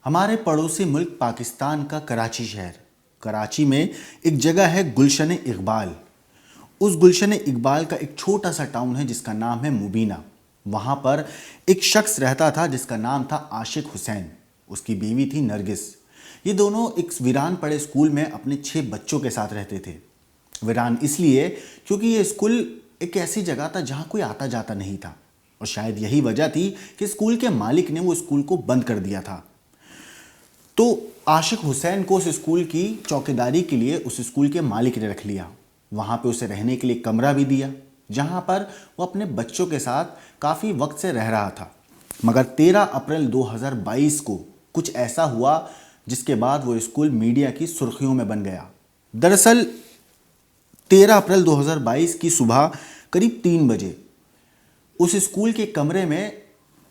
हमारे पड़ोसी मुल्क पाकिस्तान का कराची शहर, कराची में एक जगह है गुलशन इकबाल। उस गुलशन इकबाल का एक छोटा सा टाउन है जिसका नाम है मुबीना। वहाँ पर एक शख्स रहता था जिसका नाम था आशिक हुसैन। उसकी बीवी थी नरगिस। ये दोनों एक वीरान पड़े स्कूल में अपने 6 बच्चों के साथ रहते थे। वीरान इसलिए क्योंकि ये स्कूल एक ऐसी जगह था जहाँ कोई आता जाता नहीं था, और शायद यही वजह थी कि स्कूल के मालिक ने वो स्कूल को बंद कर दिया था। तो आशिक हुसैन को उस स्कूल की चौकीदारी के लिए उस स्कूल के मालिक ने रख लिया। वहाँ पे उसे रहने के लिए कमरा भी दिया जहाँ पर वो अपने बच्चों के साथ काफ़ी वक्त से रह रहा था। मगर 13 अप्रैल 2022 को कुछ ऐसा हुआ जिसके बाद वो स्कूल मीडिया की सुर्खियों में बन गया। दरअसल 13 अप्रैल 2022 की सुबह करीब 3 बजे उस स्कूल के कमरे में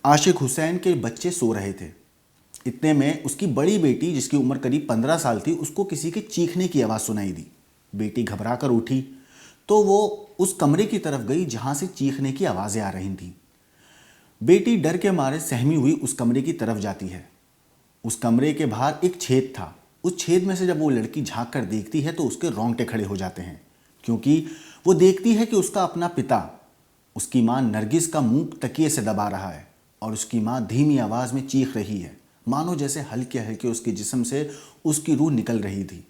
आशिक हुसैन के बच्चे सो रहे थे। इतने में उसकी बड़ी बेटी, जिसकी उम्र करीब 15 साल थी, उसको किसी के चीखने की आवाज़ सुनाई दी। बेटी घबरा कर उठी तो वो उस कमरे की तरफ गई जहाँ से चीखने की आवाज़ें आ रही थीं। बेटी डर के मारे सहमी हुई उस कमरे की तरफ जाती है। उस कमरे के बाहर एक छेद था। उस छेद में से जब वो लड़की झांक कर देखती है तो उसके रोंगटे खड़े हो जाते हैं, क्योंकि वो देखती है कि उसका अपना पिता, उसकी माँ नरगिस का मुंह तकिए से दबा रहा है और उसकी माँ धीमी आवाज़ में चीख रही है, मानो जैसे हल्के हल्के उसके जिस्म से उसकी रूह निकल रही थी।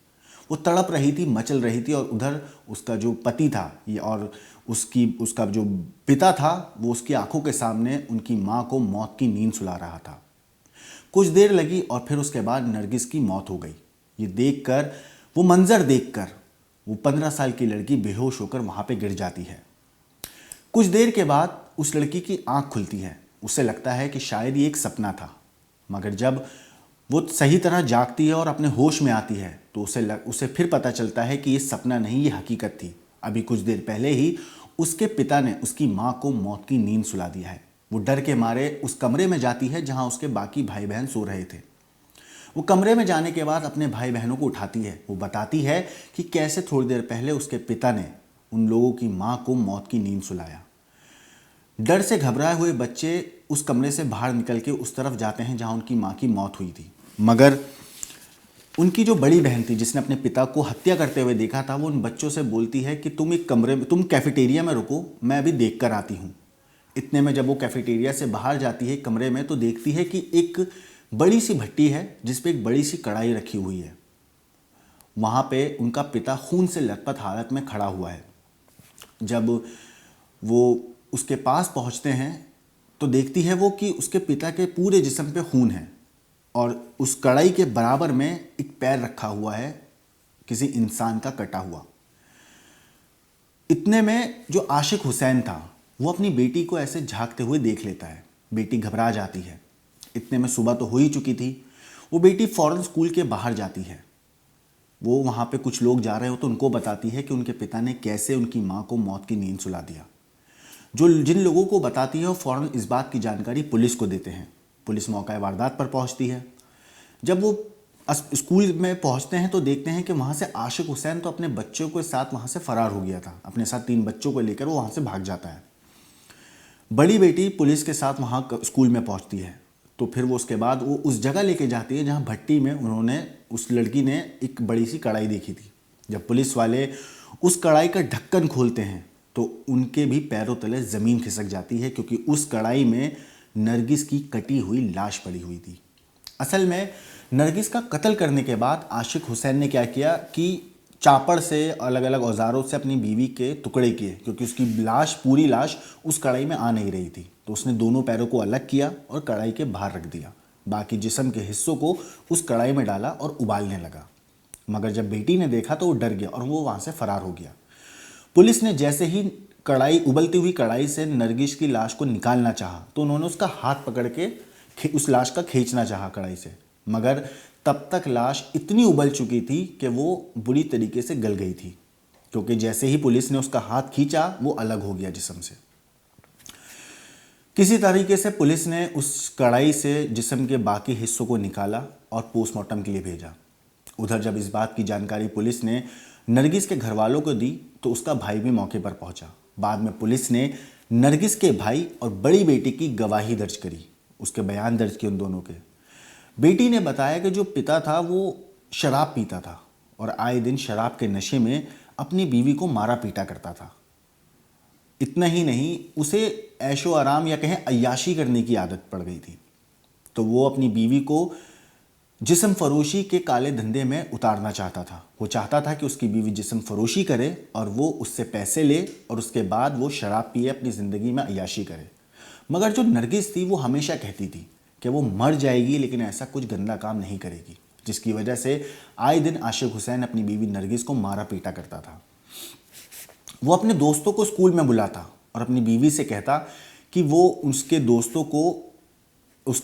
वो तड़प रही थी, मचल रही थी, और उधर उसका जो पति था और उसका जो पिता था वो उसकी आंखों के सामने उनकी माँ को मौत की नींद सुला रहा था। कुछ देर लगी और फिर उसके बाद नरगिस की मौत हो गई। ये देखकर, वो मंजर देखकर वो 15 साल की लड़की बेहोश होकर वहाँ पे गिर जाती है। कुछ देर के बाद उस लड़की की आंख खुलती है। उसे लगता है कि शायद ये एक सपना था, मगर जब वो सही तरह जागती है और अपने होश में आती है तो उसे फिर पता चलता है कि ये सपना नहीं, ये हकीकत थी। अभी कुछ देर पहले ही उसके पिता ने उसकी माँ को मौत की नींद सुला दिया है। वो डर के मारे उस कमरे में जाती है जहाँ उसके बाकी भाई बहन सो रहे थे। वो कमरे में जाने के बाद अपने भाई बहनों को उठाती है। वो बताती है कि कैसे थोड़ी देर पहले उसके पिता ने उन लोगों की माँ को मौत की नींद सुलाया। डर से घबराए हुए बच्चे उस कमरे से बाहर निकल के उस तरफ जाते हैं जहाँ उनकी माँ की मौत हुई थी, मगर उनकी जो बड़ी बहन थी जिसने अपने पिता को हत्या करते हुए देखा था, वो उन बच्चों से बोलती है कि तुम कैफेटेरिया में रुको, मैं अभी देख कर आती हूँ। इतने में जब वो कैफेटेरिया से बाहर जाती है कमरे में तो देखती है कि एक बड़ी सी भट्टी है जिस पे एक बड़ी सी कढ़ाई रखी हुई है। वहाँ पे उनका पिता खून से लथपथ हालत में खड़ा हुआ है। जब वो उसके पास पहुँचते हैं तो देखती है वो कि उसके पिता के पूरे जिस्म पे खून है और उस कढ़ाई के बराबर में एक पैर रखा हुआ है, किसी इंसान का कटा हुआ। इतने में जो आशिक हुसैन था वो अपनी बेटी को ऐसे झांकते हुए देख लेता है। बेटी घबरा जाती है। इतने में सुबह तो हो ही चुकी थी। वो बेटी फौरन स्कूल के बाहर जाती है। वो वहाँ पे कुछ लोग जा रहे हो तो उनको बताती है कि उनके पिता ने कैसे उनकी माँ को मौत की नींद सुला दिया। जिन लोगों को बताती है वो फौरन इस बात की जानकारी पुलिस को देते हैं। पुलिस मौका वारदात पर पहुंचती है। जब वो स्कूल में पहुंचते हैं तो देखते हैं कि वहाँ से आशिक हुसैन तो अपने बच्चों के साथ वहाँ से फरार हो गया था। अपने साथ 3 बच्चों को लेकर वो वहाँ से भाग जाता है। बड़ी बेटी पुलिस के साथ वहाँ स्कूल में पहुँचती है तो फिर वो उसके बाद वो उस जगह लेके जाती है जहाँ भट्टी में उस लड़की ने एक बड़ी सी कढ़ाई देखी थी। जब पुलिस वाले उस कढ़ाई का ढक्कन खोलते हैं तो उनके भी पैरों तले ज़मीन खिसक जाती है, क्योंकि उस कढ़ाई में नरगिस की कटी हुई लाश पड़ी हुई थी। असल में नरगिस का कत्ल करने के बाद आशिक हुसैन ने क्या किया कि चापड़ से, अलग अलग औजारों से अपनी बीवी के टुकड़े किए, क्योंकि उसकी पूरी लाश उस कढ़ाई में आ नहीं रही थी। तो उसने दोनों पैरों को अलग किया और कढ़ाई के बाहर रख दिया। बाकी जिस्म के हिस्सों को उस कढ़ाई में डाला और उबालने लगा। मगर जब बेटी ने देखा तो वो डर गया और वो वहाँ से फरार हो गया। पुलिस ने जैसे ही उबलती हुई कढ़ाई से नरगिस की लाश को निकालना चाहा तो उन्होंने उसका हाथ पकड़ के उस लाश का खींचना चाहा कढ़ाई से, मगर तब तक लाश इतनी उबल चुकी थी कि वो बुरी तरीके से गल गई थी, क्योंकि जैसे ही पुलिस ने उसका हाथ खींचा वो अलग हो गया जिस्म से। किसी तरीके से पुलिस ने उस कढ़ाई से जिस्म के बाकी हिस्सों को निकाला और पोस्टमार्टम के लिए भेजा। उधर जब इस बात की जानकारी पुलिस ने नरगिस के घर वालों को दी तो उसका भाई भी मौके पर पहुंचा। बाद में पुलिस ने नरगिस के भाई और बड़ी बेटी की गवाही दर्ज करी, उसके बयान दर्ज किए उन दोनों के। बेटी ने बताया कि जो पिता था वो शराब पीता था और आए दिन शराब के नशे में अपनी बीवी को मारा पीटा करता था। इतना ही नहीं, उसे ऐशो आराम या कहें अय्याशी करने की आदत पड़ गई थी। तो वो अपनी बीवी को जिस्म फरोशी के काले धंधे में उतारना चाहता था। वो चाहता था कि उसकी बीवी जिस्म फरोशी करे और वो उससे पैसे ले और उसके बाद वो शराब पिए, अपनी ज़िंदगी में अय्याशी करे। मगर जो नरगिस थी वो हमेशा कहती थी कि वो मर जाएगी लेकिन ऐसा कुछ गंदा काम नहीं करेगी, जिसकी वजह से आए दिन आशिक हुसैन अपनी बीवी नरगिस को मारा पीटा करता था। वो अपने दोस्तों को स्कूल में बुलाता और अपनी बीवी से कहता कि वो उसके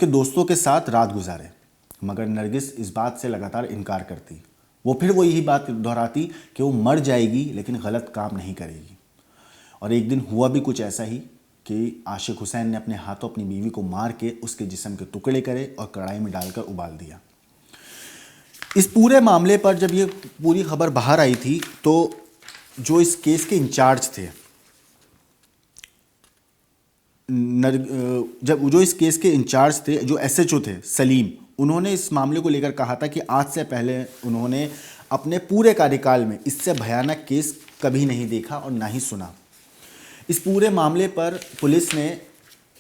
दोस्तों के साथ रात गुजारे, मगर नरगिस इस बात से लगातार इनकार करती। वो फिर वो यही बात दोहराती कि वो मर जाएगी लेकिन गलत काम नहीं करेगी। और एक दिन हुआ भी कुछ ऐसा ही कि आशिक हुसैन ने अपने हाथों अपनी बीवी को मार के उसके जिस्म के टुकड़े करे और कढ़ाई में डालकर उबाल दिया। इस पूरे मामले पर जब ये पूरी खबर बाहर आई थी तो जो इस केस के इंचार्ज थे, जो एसएचओ थे सलीम, उन्होंने इस मामले को लेकर कहा था कि आज से पहले उन्होंने अपने पूरे कार्यकाल में इससे भयानक केस कभी नहीं देखा और ना ही सुना। इस पूरे मामले पर पुलिस ने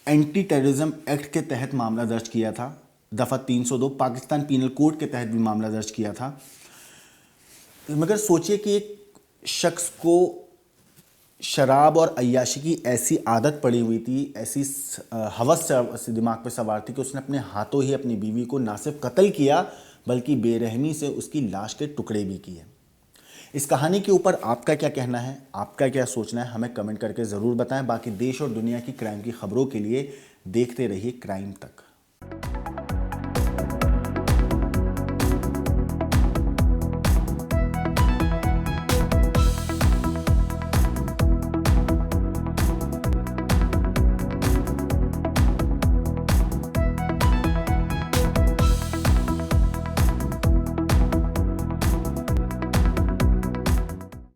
एंटी टेररिज्म एक्ट के तहत मामला दर्ज किया था, दफ़ा 302 पाकिस्तान पीनल कोड के तहत भी मामला दर्ज किया था। मगर सोचिए कि एक शख्स को शराब और अय्याशी की ऐसी आदत पड़ी हुई थी, ऐसी हवस दिमाग पे सवार थी कि उसने अपने हाथों ही अपनी बीवी को ना सिर्फ कत्ल किया बल्कि बेरहमी से उसकी लाश के टुकड़े भी किए। इस कहानी के ऊपर आपका क्या कहना है, आपका क्या सोचना है, हमें कमेंट करके ज़रूर बताएं। बाकी देश और दुनिया की क्राइम की खबरों के लिए देखते रहिए क्राइम तक।